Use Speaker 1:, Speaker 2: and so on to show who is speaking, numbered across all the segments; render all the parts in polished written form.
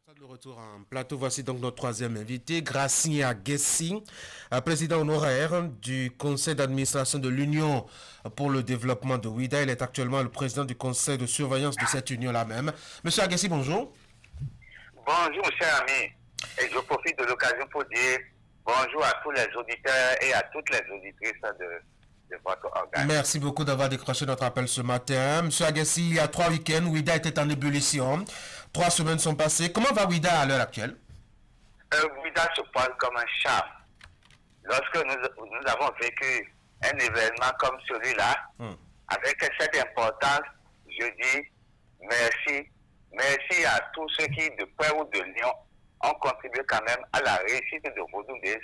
Speaker 1: De retour en plateau, voici donc notre troisième invité, Gracia Aguessi, président honoraire du conseil d'administration de l'Union pour le développement de Ouida. Il est actuellement le président du conseil de surveillance de cette union-là même. Monsieur Aguessi, bonjour.
Speaker 2: Bonjour, cher ami. Et je profite de l'occasion pour dire bonjour à tous les auditeurs et à toutes les auditrices de votre organe.
Speaker 1: Merci beaucoup d'avoir décroché notre appel ce matin. Monsieur Aguessi, il y a 3 week-ends, Ouida était en ébullition. 3 semaines sont passées. Comment va Ouida à l'heure actuelle?
Speaker 2: Ouida se porte comme un charme. Lorsque nous avons vécu un événement comme celui-là, avec cette importance, je dis merci. Merci à tous ceux qui, de près ou de Lyon, ont contribué quand même à la réussite de Vodou Days,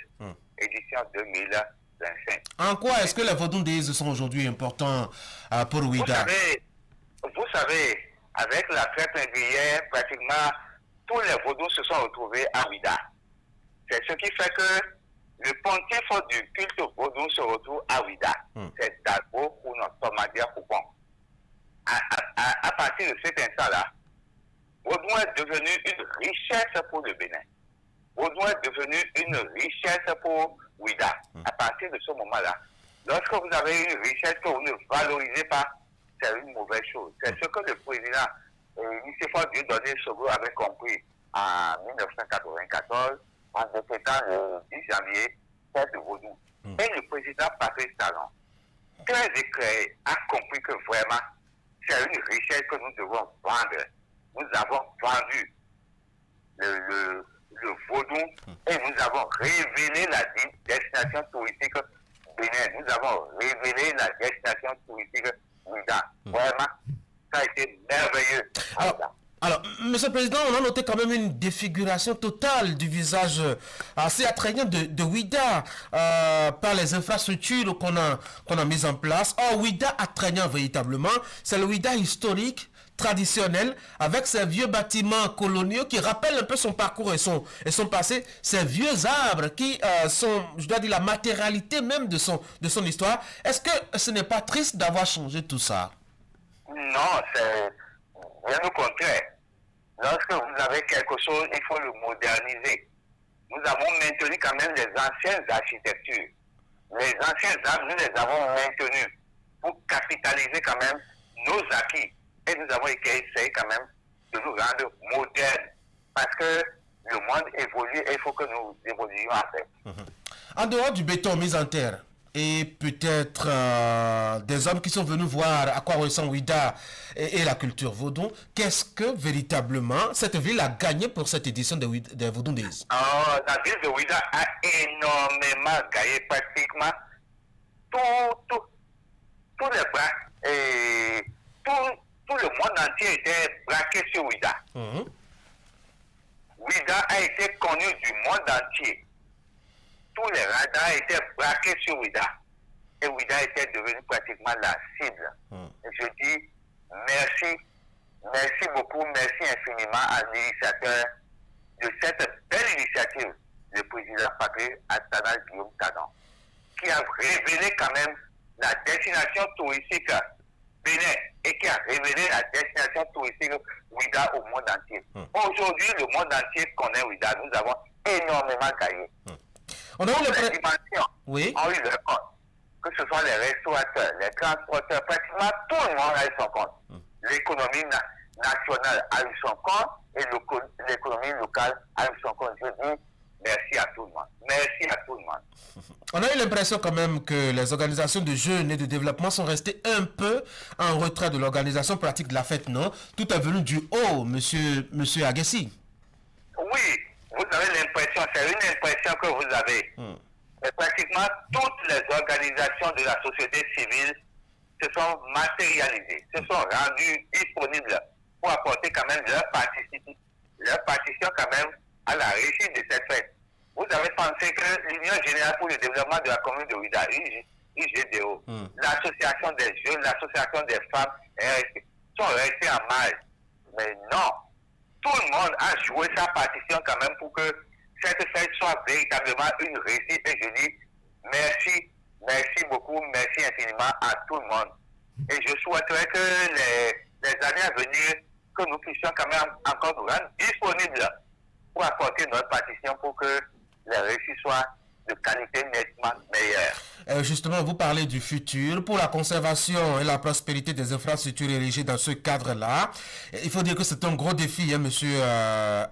Speaker 2: édition 2025.
Speaker 1: En quoi est-ce que les Vodou Days sont aujourd'hui importants pour Ouida?
Speaker 2: Vous savez, avec la fête régulière, pratiquement tous les Vodous se sont retrouvés à Ouida. C'est ce qui fait que le pontife du culte Vodou se retrouve à Ouida. C'est Dalbo ou notre Tomadia Coupon. À partir de cet instant-là, Vodou est devenu une richesse pour le Bénin. Vodou est devenu une richesse pour Ouida. À partir de ce moment-là, lorsque vous avez une richesse que vous ne valorisez pas, c'est une mauvaise chose. C'est ce que le président Nicéphore Dieudonné Sogo avait compris en 1994 en décrétant le 10 janvier fête de Vodou. Et le président Patrice Talon, très éclairé, a compris que vraiment c'est une richesse que nous devons vendre. Nous avons vendu le Vodou et nous avons révélé la destination touristique Bénin. Nous avons révélé la destination touristique Ouida. Vraiment, ça a été merveilleux.
Speaker 1: Alors, Monsieur le Président, on a noté quand même une défiguration totale du visage assez attrayant de Ouida par les infrastructures qu'on a mises en place. Or, Ouida attrayant véritablement, c'est le Ouida historique, traditionnel, avec ces vieux bâtiments coloniaux qui rappellent un peu son parcours et son passé, ces vieux arbres qui sont, je dois dire, la matérialité même de son histoire. Est-ce que ce n'est pas triste d'avoir changé tout ça?
Speaker 2: Non, c'est bien au contraire. Lorsque vous avez quelque chose, il faut le moderniser. Nous avons maintenu quand même les anciennes architectures. Les anciens arbres, nous les avons maintenus pour capitaliser quand même nos acquis. Et nous avons essayé quand même de nous rendre modernes. Parce que le monde évolue et il faut que nous évoluions après.
Speaker 1: En dehors du béton mis en terre, et peut-être des hommes qui sont venus voir à quoi ressemble Ouida et la culture vaudou, qu'est-ce que véritablement cette ville a gagné pour cette édition des Vodou Days?
Speaker 2: La ville de Ouida a énormément gagné, pratiquement tous les bras et tout le monde entier était braqué sur Ouida. Ouida a été connu du monde entier. Tous les radars étaient braqués sur Ouida. Et Ouida était devenu pratiquement la cible. Et je dis merci beaucoup, merci infiniment à l'initiateur de cette belle initiative, le président Patrice Guillaume Talon, qui a révélé quand même la destination touristique Bénin et qui a révélé la destination touristique Ouida au monde entier. Aujourd'hui, le monde entier connaît Ouida. Nous avons énormément gagné.
Speaker 1: On a
Speaker 2: les dimensions ont eu leur compte. Que ce soit les restaurateurs, les transporteurs, pratiquement tout le monde a eu son compte. L'économie nationale a eu son compte et l'économie locale a eu son compte. Je dis merci à tout le monde. Merci à tout le monde.
Speaker 1: On a eu l'impression quand même que les organisations de jeunes et de développement sont restées un peu en retrait de l'organisation pratique de la fête, non? Tout est venu du haut, monsieur Aguessi.
Speaker 2: Oui, vous avez l'impression, c'est une impression que vous avez. Et pratiquement toutes les organisations de la société civile se sont matérialisées, se sont rendues disponibles pour apporter quand même leur partition quand même à la réussite de cette fête. Vous avez pensé que l'Union générale pour le développement de la commune de Ouida, UGDO, l'association des jeunes, l'association des femmes, sont restés en mal. Mais non, tout le monde a joué sa partition quand même pour que cette fête soit véritablement une réussite. Et je dis merci beaucoup, merci infiniment à tout le monde. Et je souhaiterais que les années à venir, que nous puissions quand même encore nous rendre disponibles pour apporter notre partition pour que les récits soient de qualité nettement meilleure.
Speaker 1: Justement, vous parlez du futur. Pour la conservation et la prospérité des infrastructures érigées dans ce cadre-là, il faut dire que c'est un gros défi, hein, monsieur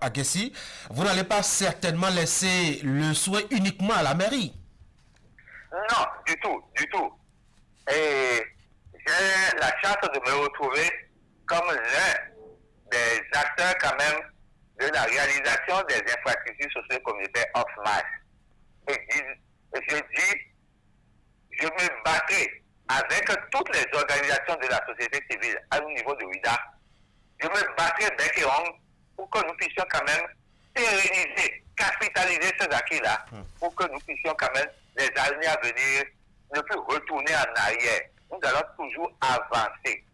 Speaker 1: Aguessi. Vous n'allez pas certainement laisser le souhait uniquement à la mairie.
Speaker 2: Non, du tout, du tout. Et j'ai la chance de me retrouver comme l'un des acteurs quand même de la réalisation des infrastructures socio-communautaires off-match. Et je me battrai avec toutes les organisations de la société civile au niveau de WIDA. Je me battrai bec et ongle pour que nous puissions quand même pérenniser, capitaliser ces acquis-là, pour que nous puissions quand même, les années à venir, ne plus retourner en arrière. Nous allons toujours avancer.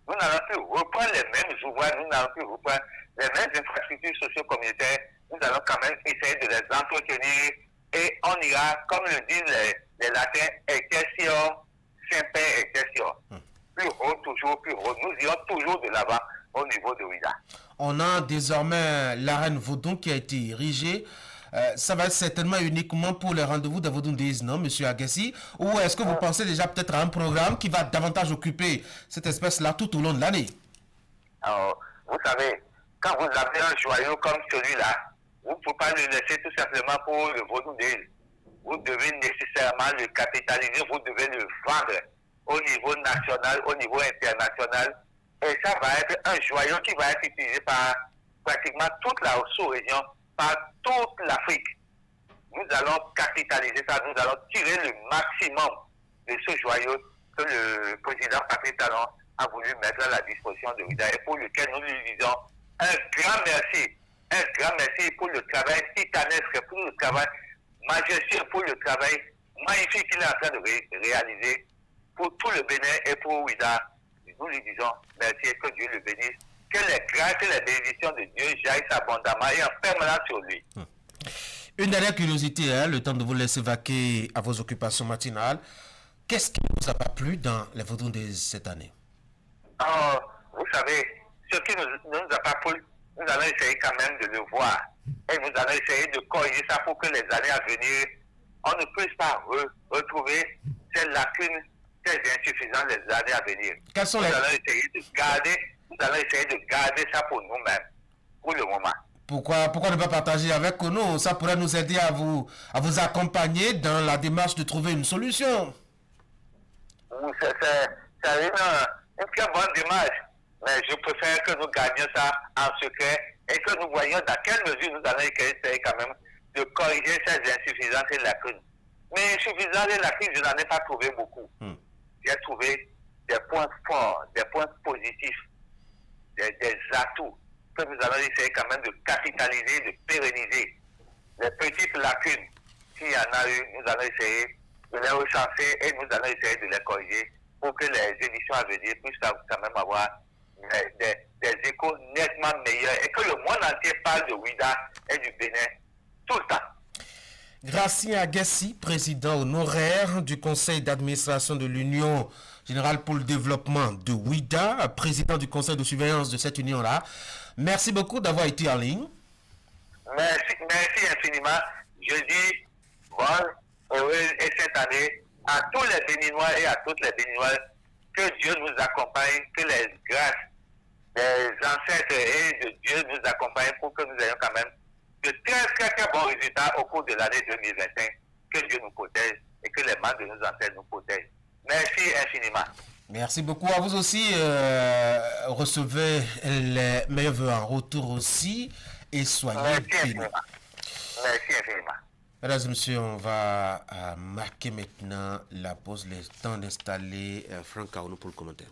Speaker 2: Nous n'allons plus reprendre les mêmes ouvrages, nous n'allons plus reprendre les mêmes infrastructures socio-communautaires. Nous allons quand même essayer de les entretenir et on ira, comme le disent les latins, excelsior, semper excelsior. Plus haut, toujours plus haut. Nous irons toujours de l'avant au niveau de WIDA.
Speaker 1: On a désormais l'arène Vaudon qui a été érigée. Ça va être certainement uniquement pour les rendez-vous de Vaudon Days, non, monsieur Aguessi? Ou est-ce que vous pensez déjà peut-être à un programme qui va davantage occuper cette espèce-là tout au long de l'année?
Speaker 2: Alors, vous savez, quand vous avez un joyau comme celui-là, vous ne pouvez pas le laisser tout simplement pour le Vaudon Days. Vous devez nécessairement le capitaliser, vous devez le vendre au niveau national, au niveau international. Et ça va être un joyau qui va être utilisé par pratiquement toute la sous-région, par toute l'Afrique. Nous allons capitaliser ça, nous allons tirer le maximum de ce joyau que le président Patrice Talon a voulu mettre à la disposition de WIDA et pour lequel nous lui disons un grand merci pour le travail titanesque, pour le travail majestueux, pour le travail magnifique qu'il est en train de réaliser pour tout le Bénin et pour WIDA. Nous lui disons merci et que Dieu le bénisse. Que les grâces et les bénédictions de Dieu jaillissent abondamment et en permanence sur lui.
Speaker 1: Une dernière curiosité, hein, le temps de vous laisser vaquer à vos occupations matinales. Qu'est-ce qui ne vous a pas plu dans les Vaudon de cette année?
Speaker 2: Vous savez, ce qui ne nous a pas plu, nous allons essayer quand même de le voir. Et nous allons essayer de corriger ça pour que les années à venir, on ne puisse pas retrouver ces lacunes, ces insuffisances les années à venir.
Speaker 1: Quelles sont les...
Speaker 2: Nous allons essayer de garder ça pour nous-mêmes, pour le moment.
Speaker 1: Pourquoi ne pas partager avec nous? Ça pourrait nous aider à vous accompagner dans la démarche de trouver une solution.
Speaker 2: C'est une très bonne démarche, mais je préfère que nous gardions ça en secret et que nous voyions dans quelle mesure nous allons essayer quand même de corriger ces insuffisances et lacunes. Mais insuffisances et lacunes, je n'en ai pas trouvé beaucoup. J'ai trouvé des points forts, des points positifs, des atouts que nous allons essayer quand même de capitaliser, de pérenniser. Les petites lacunes, s'il y en a eu, nous allons essayer de les recenser et nous allons essayer de les corriger pour que les éditions à venir puissent quand même avoir des échos nettement meilleurs et que le monde entier parle de WIDA et du Bénin tout le temps.
Speaker 1: Gracien Aguessi, président honoraire du conseil d'administration de l'Union générale pour le développement de WIDA, président du conseil de surveillance de cette union-là. Merci beaucoup d'avoir été en ligne.
Speaker 2: Merci infiniment. Je dis bonne, heureuse et cette année à tous les Béninois et à toutes les Béninoises, que Dieu nous accompagne, que les grâces des ancêtres et de Dieu nous accompagnent pour que nous ayons quand même de très bons résultats au cours de l'année 2025. Que Dieu nous protège et que les mains de nos ancêtres nous protègent. Merci infiniment.
Speaker 1: Merci beaucoup à vous aussi. Recevez les meilleurs vœux en retour aussi et soyez bénis.
Speaker 2: Merci infiniment.
Speaker 1: Mesdames et messieurs, on va marquer maintenant la pause, le temps d'installer Franck Kaounou pour le commentaire.